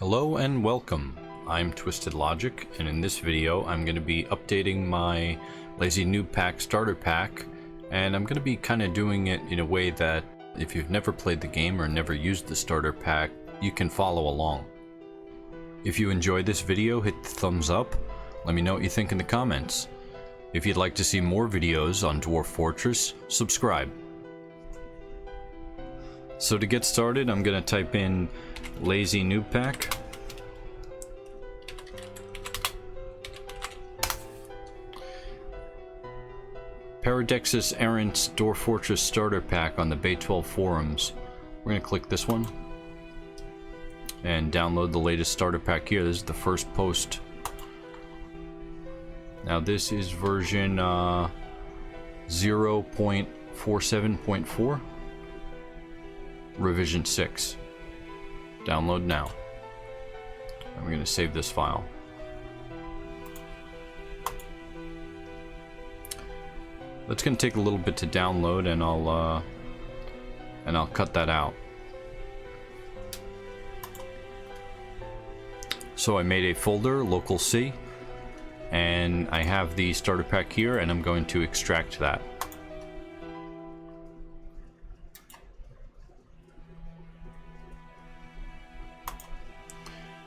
Hello and welcome. I'm Twisted Logic, and in this video I'm going to be updating my Lazy Newb Pack starter pack, and I'm going to be kind of doing it in a way that if you've never played the game or never used the starter pack, you can follow along. If you enjoyed this video, hit the thumbs up. Let me know what you think in the comments. If you'd like to see more videos on Dwarf Fortress, subscribe. So to get started, I'm going to type in Lazy Newb Pack. Paradexis Errant's Dwarf Fortress starter pack on the Bay 12 forums. We're going to click this one and download the latest starter pack here. This is the first post. Now this is version 0.47.4, revision 6. Download now. And we're going to save this file. That's going to take a little bit to download, and I'll cut that out. So I made a folder, local C, and I have the starter pack here, and I'm going to extract that.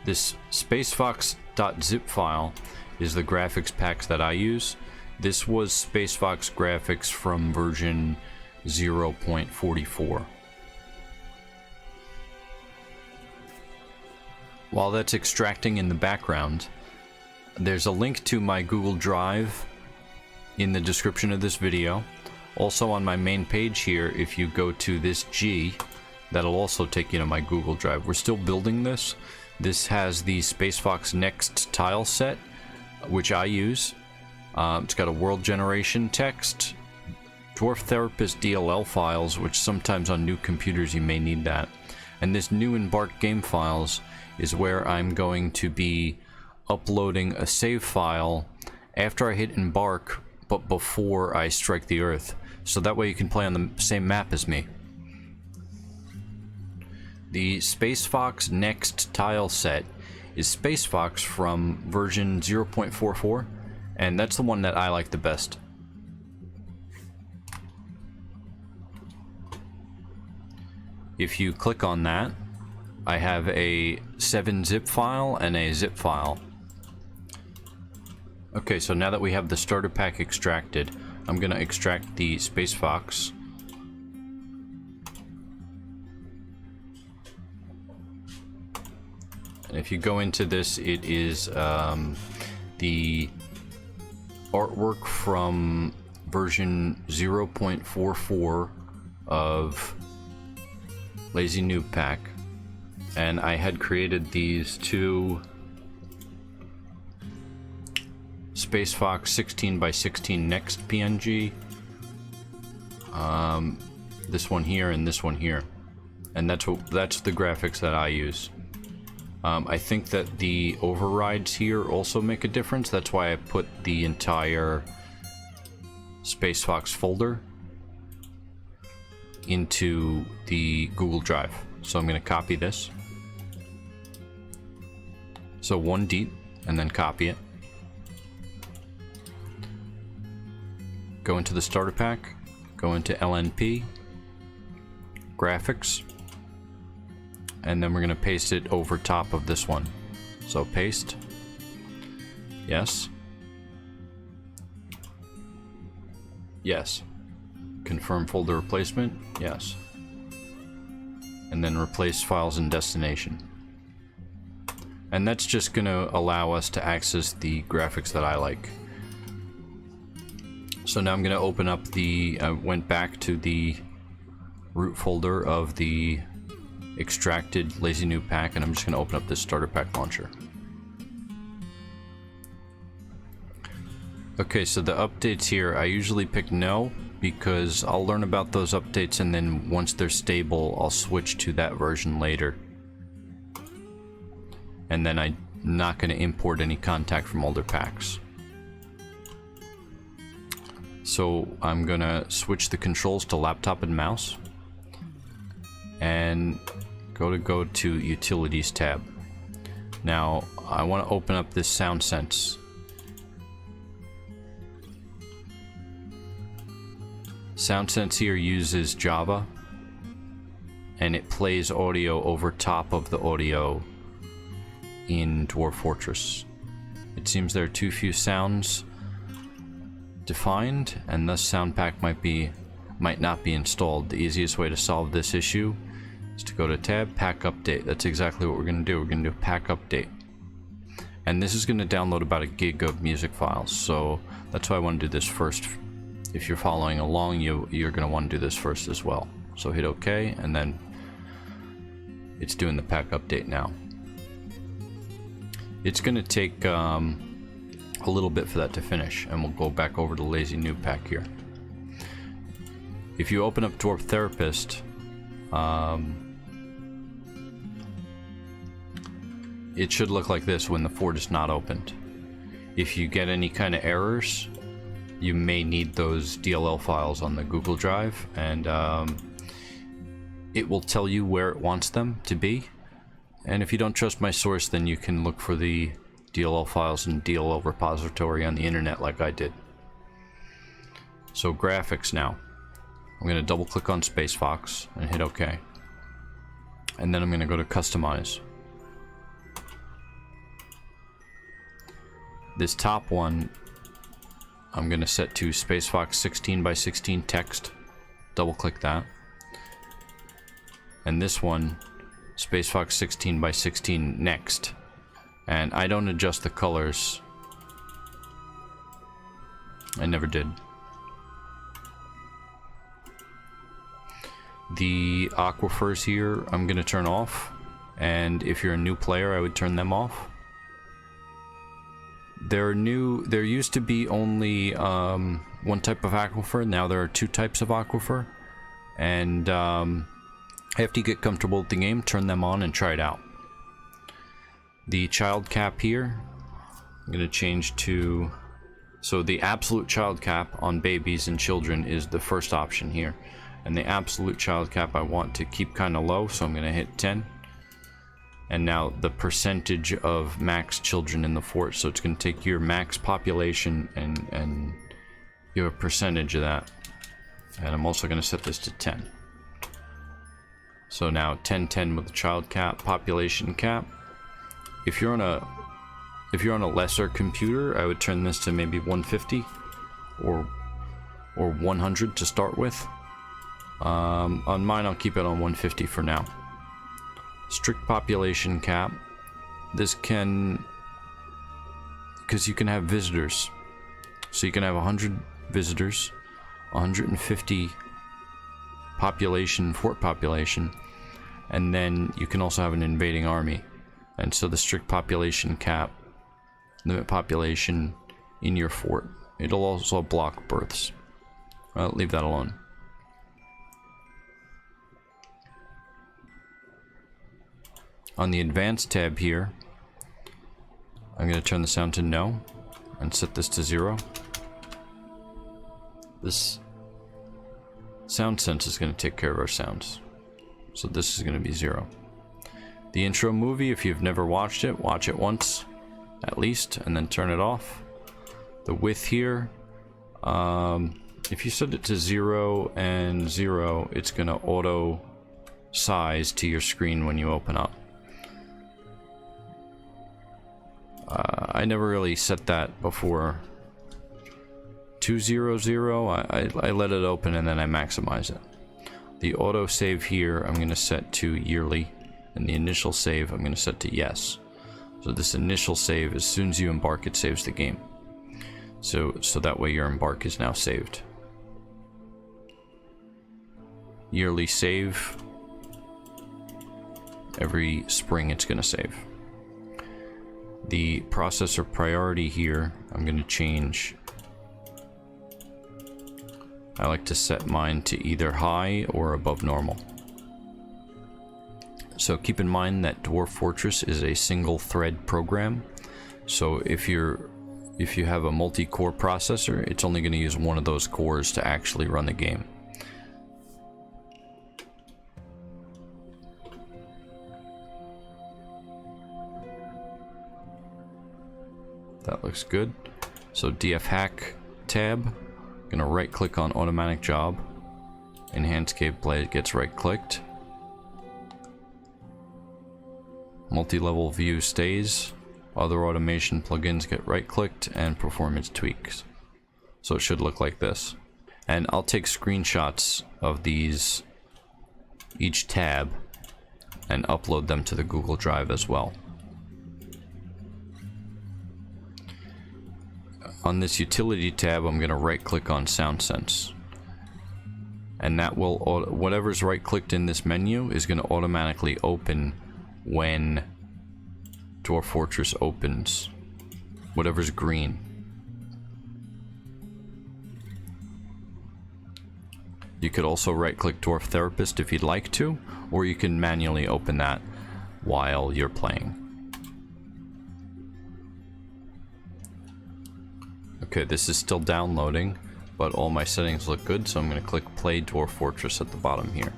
This Spacefox.zip file is the graphics packs that I use. This was Spacefox graphics from version 0.44. While that's extracting in the background, there's a link to my Google Drive in the description of this video. Also on my main page here, if you go to this G, that'll also take you to my Google Drive. We're still building this. This has the Spacefox Next tile set, which I use. It's got a world generation text, Dwarf Therapist DLL files, which sometimes on new computers you may need that. And this new Embark game files is where I'm going to be uploading a save file after I hit Embark, but before I strike the Earth. So that way you can play on the same map as me. The Spacefox Next tile set is Spacefox from version 0.44. And that's the one that I like the best. If you click on that, I have a 7-zip file and a zip file. Okay, so now that we have the starter pack extracted, I'm going to extract the Spacefox. And if you go into this, it is the artwork from version 0.44 of Lazy Newb Pack, and I had created these two Spacefox 16x16 Next PNG, this one here and this one here, and that's the graphics that I use. I think that the overrides here also make a difference. That's why I put the entire Spacefox folder into the Google Drive. So I'm going to copy this. So one deep, and then copy it. Go into the starter pack, go into LNP, graphics, and then we're going to paste it over top of this one. So paste. Yes. Yes. Confirm folder replacement. Yes. And then replace files in destination. And that's just going to allow us to access the graphics that I like. So now I'm going to open up the, I went back to the root folder of the extracted Lazy Newb Pack, and I'm just going to open up this starter pack launcher. Okay, so the updates here, I usually pick no, because I'll learn about those updates, and then once they're stable, I'll switch to that version later. And then I'm not going to import any contact from older packs. So I'm going to switch the controls to laptop and mouse. And go to Utilities tab. Now, I want to open up this SoundSense. SoundSense here uses Java, and it plays audio over top of the audio in Dwarf Fortress. It seems there are too few sounds defined, and thus sound pack might not be installed. The easiest way to solve this issue is to go to tab, pack update. That's exactly what we're going to do. We're going to do pack update. And this is going to download about 1 gig of music files, so that's why I want to do this first. If you're following along, you're going to want to do this first as well. So hit OK, and then it's doing the pack update now. It's going to take a little bit for that to finish, and we'll go back over to Lazy Newb Pack here. If you open up Dwarf Therapist, it should look like this when the fort is not opened. If you get any kind of errors, you may need those DLL files on the Google Drive, and it will tell you where it wants them to be. And if you don't trust my source, then you can look for the DLL files in DLL repository on the internet like I did. So graphics now. I'm going to double click on Spacefox and hit OK. And then I'm going to go to Customize. This top one, I'm going to set to Spacefox 16:16 text. Double click that. And this one, Spacefox 16:16 next. And I don't adjust the colors. I never did. The aquifers here I'm going to turn off, and if you're a new player I would turn them off. There used to be only one type of aquifer. Now there are 2 types of aquifer, and after you get comfortable with the game, turn them on and try it out. The child cap here, I'm going to change to, so the absolute child cap on babies and children is the first option here, and the absolute child cap I want to keep kind of low, so I'm going to hit 10. And now the percentage of max children in the fort, so it's going to take your max population and give a percentage of that. And I'm also going to set this to 10. So now 10-10 with the child cap, population cap. If you're on a lesser computer, I would turn this to maybe 150 or 100 to start with. On mine, I'll keep it on 150 for now. Strict population cap. This can, because you can have visitors, so you can have 100 visitors, 150 population, fort population, and then you can also have an invading army. And so the strict population cap, limit population in your fort. It'll also block births. I'll leave that alone. On the advanced tab here, I'm going to turn the sound to no and set this to 0. This sound sense is going to take care of our sounds, so this is going to be 0. The intro movie, if you've never watched it, watch it once at least and then turn it off. The width here, if you set it to 0 and 0, it's going to auto size to your screen when you open up. I never really set that before. 200, I let it open and then I maximize it. The auto save here I'm going to set to yearly, and the initial save I'm going to set to yes. So this initial save, as soon as you embark, it saves the game. So that way your embark is now saved. Yearly save. Every spring it's going to save. The processor priority here, I'm going to change. I like to set mine to either high or above normal. So keep in mind that Dwarf Fortress is a single thread program. So if you have a multi-core processor, it's only going to use one of those cores to actually run the game. That looks good. So DF Hack tab, gonna right click on automatic job. Enhance gameplay gets right clicked. Multi-level view stays. Other automation plugins get right clicked, and performance tweaks. So it should look like this. And I'll take screenshots of these, each tab, and upload them to the Google Drive as well. On this utility tab, I'm going to right click on SoundSense. And that will, whatever's right clicked in this menu is going to automatically open when Dwarf Fortress opens. Whatever's green. You could also right click Dwarf Therapist if you'd like to, or you can manually open that while you're playing. Okay, this is still downloading, but all my settings look good, so I'm going to click Play Dwarf Fortress at the bottom here.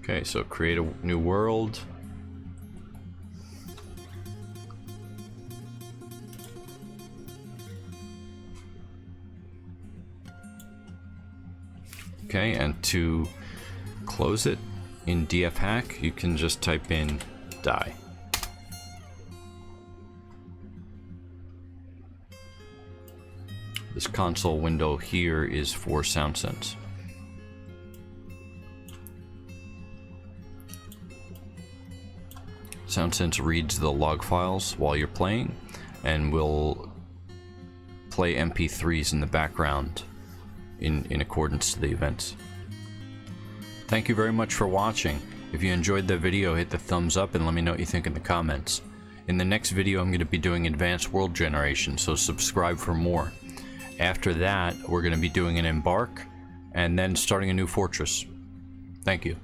Okay, so create a new world. Okay, and to close it in DF Hack, you can just type in die. This console window here is for SoundSense. SoundSense reads the log files while you're playing and will play MP3s in the background in accordance to the events. Thank you very much for watching. If you enjoyed the video, hit the thumbs up and let me know what you think in the comments. In the next video, I'm going to be doing advanced world generation, so subscribe for more. After that, we're going to be doing an embark and then starting a new fortress. Thank you.